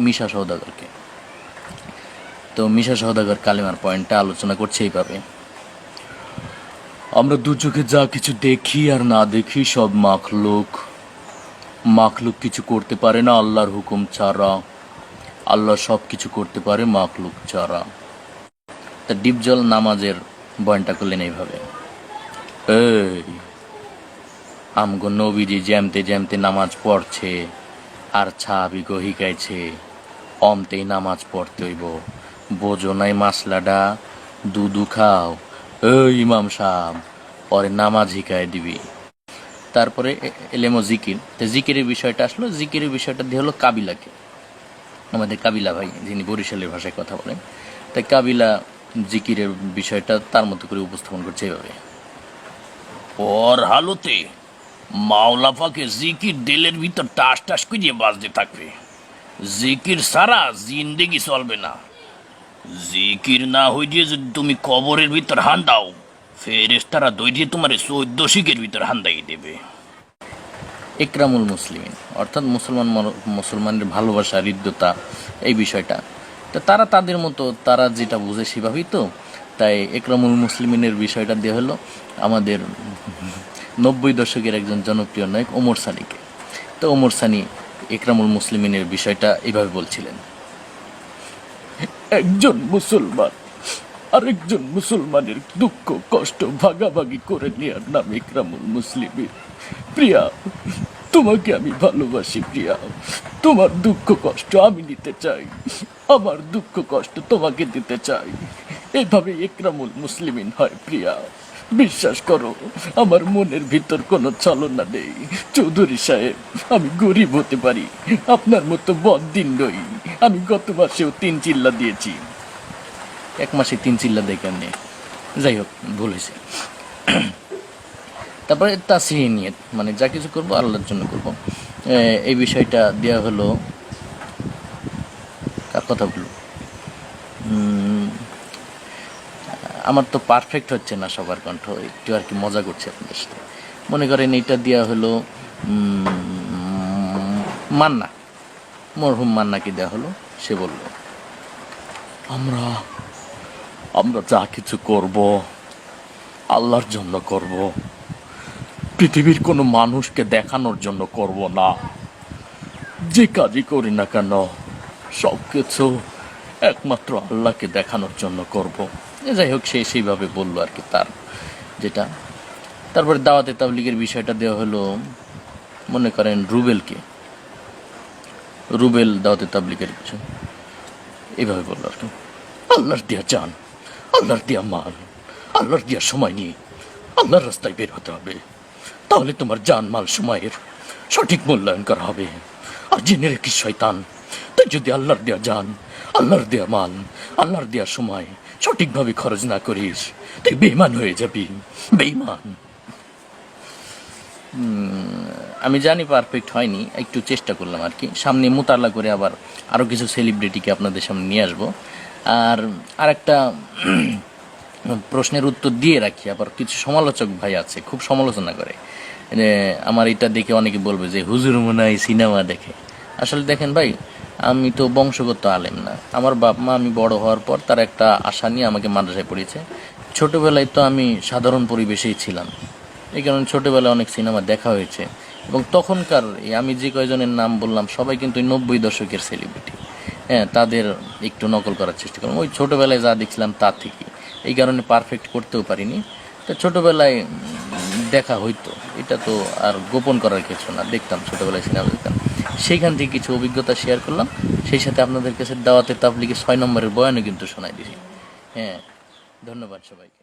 মিশা সওদাগরকে। তো মিশা সওদাগর কালেমার পয়েন্টটা আলোচনা করছে এইভাবে: আমরা দু চোখে যা কিছু দেখি আর না দেখি সব মাখলুক। মাখলুক কিছু করতে পারে না আল্লাহর হুকুম ছাড়া, আল্লাহ সব কিছু করতে পারে মাখলুক ছাড়া। তা ডিপজল নামাজের বয়ানটা করলেন এইভাবে: এই আমগো নবীজি জ্যামতে জ্যামতে নামাজ পড়ছে আর ছাবিগো হিকাইছে অমতেই নামাজ পড়তে হইব, বোঝো নাই মাসলাডা, দুধু খাও। এই ইমাম সাহেব পরে নামাজ হিকায় দিবি। তারপরে এলেমো জিকির। তো জিকিরের বিষয়টা আসলো, জিকিরের বিষয়টা দিয়ে হলো কাবিলাকে, আমাদের কাবিলা ভাই যিনি বরিশালের ভাষায় কথা বলেন, তাই কাবিলা জিকিরের বিষয়টা তার মতো করে উপস্থাপন করছে এভাবে: ওর হালতে মাওলাফাকে জিকির দিলের ভিতর টাস টাস করিয়ে বাজতে থাকবে, জিকির সারা জিন্দেগি চলবে না। জিকির না হইয়ে যদি তুমি কবরের ভিতর হান দাও, ফেরেশতারা দৌড়িয়ে তোমার 14 শিখের ভিতর হান্দাই দেবে। ইকরামুল মুসলিমিন অর্থাৎ মুসলমানের ভালোবাসা, হৃদ্যতা, এই বিষয়টা। তো তারা তাদের মতো তারা যেটা বুঝে সেভাবেই তো। তাই ইকরামুল মুসলিমিনের বিষয়টা দিয়ে হলো আমাদের 90 দশকের একজন জনপ্রিয় নায়ক ওমর সানিকে। তো ওমর সানি ইকরামুল মুসলিমিনের বিষয়টা এইভাবে বলছিলেন: একজন মুসলমান আরেকজন মুসলমানের দুঃখ কষ্ট ভাগাভাগি করে নেওয়ার নাম ইকরামুল মুসলিমিন। প্রিয়া, তোমাকে আমি ভালোবাসি প্রিয়া, তোমার দুঃখ কষ্ট আমি নিতে চাই, আমার দুঃখ কষ্ট তোমাকে দিতে চাই। এভাবে ইকরামুল মুসলিমিন হয় প্রিয়া। বিশ্বাস করো, আমার মনের ভিতর কোনো ছলনা নেই। চৌধুরী সাহেব, আমি গরিব হতে পারি, আপনার মতো বদ্দিন নই। আমি গত মাসেও 3 চিল্লা দিয়েছি। 1 মাসে 3 চিল্লা দেয় কেমনে? যাই হোক, ভুল হয়েছে। তারপরে তাসরিহ নিয়ত, মানে যা কিছু করবো আল্লাহর জন্য করবো, এই বিষয়টা দেওয়া হলো। কার কথা বলবো? আমার তো পারফেক্ট হচ্ছে না সবার কণ্ঠ, একটু আর কি মজা করছে আপনাদের সাথে। মনে করেন এটা দেওয়া হলো মান্না, মরহুম মান্নাকে দেওয়া হলো। সে বলল, আমরা আমরা যা কিছু করব আল্লাহর জন্য করব, পৃথিবীর কোনো মানুষকে দেখানোর জন্য করব না। যে কাজই করি না কেন সব কিছু একমাত্র আল্লাহকে দেখানোর জন্য করব। যাই হোক, সে সেইভাবে বললো আর কি তার যেটা। তারপরে দাওয়াতে তাবলীগের বিষয়টা দেওয়া হলো, মনে করেন রুবেল দাওয়াতে তাবলীগের বিষয় এইভাবে বললো আর কি: আল্লাহর দিয়া জান, আল্লাহর দিয়া মাল, আল্লাহর দিয়া সময় নিয়ে আল্লাহর রাস্তায় বের হতে হবে, তাহলে তোমার জান মাল সময়ের সঠিক মূল্যায়ন করা হবে। আর জেনে রেখিস শয়তান, তুই যদি আল্লাহর দেয়া জান, আল্লাহর দেয়া মাল, আল্লাহর দেয়া সময় সঠিকভাবে খরচ না করিস, তুই বেঈমান হয়ে যাবি, বেঈমান। আমি জানি পারফেক্ট হয়নি, একটু চেষ্টা করলাম আর কি। সামনে মোতালা করে আবার আরও কিছু সেলিব্রিটিকে আপনাদের সামনে নিয়ে আসবো। আর একটা প্রশ্নের উত্তর দিয়ে রাখি, আবার কিছু সমালোচক ভাই আছে খুব সমালোচনা করে। আমার এটা দেখে অনেকে বলবে যে হুজুর মনে হয় সিনেমা দেখে। আসলে দেখেন ভাই, আমি তো বংশগত আলেম না। আমার বাপ মা আমি বড় হওয়ার পর তার একটা আশা নিয়ে আমাকে মাদ্রাসায় পড়িয়েছে। ছোটোবেলায় তো আমি সাধারণ পরিবেশেই ছিলাম, এই কারণে ছোটোবেলায় অনেক সিনেমা দেখা হয়েছে। এবং তখনকার আমি যে কয়জনের নাম বললাম সবাই কিন্তু 90 দশকের সেলিব্রিটি। হ্যাঁ, তাদের একটু নকল করার চেষ্টা করলাম, ওই ছোটোবেলায় যা দেখছিলাম তার থেকে। এই কারণে পারফেক্ট করতেও পারিনি। তো ছোটোবেলায় দেখা হইতো, এটা তো আর গোপন করার কিছু না, দেখতাম ছোটোবেলায় সিনেমা দেখতাম। সেইখান থেকে কিছু অভিজ্ঞতা শেয়ার করলাম, সেই সাথে আপনাদের কাছে দাওয়াতে তাবলীগের 6 নম্বরের বয়ানও কিন্তু শোনাই দিছি। হ্যাঁ, ধন্যবাদ সবাইকে।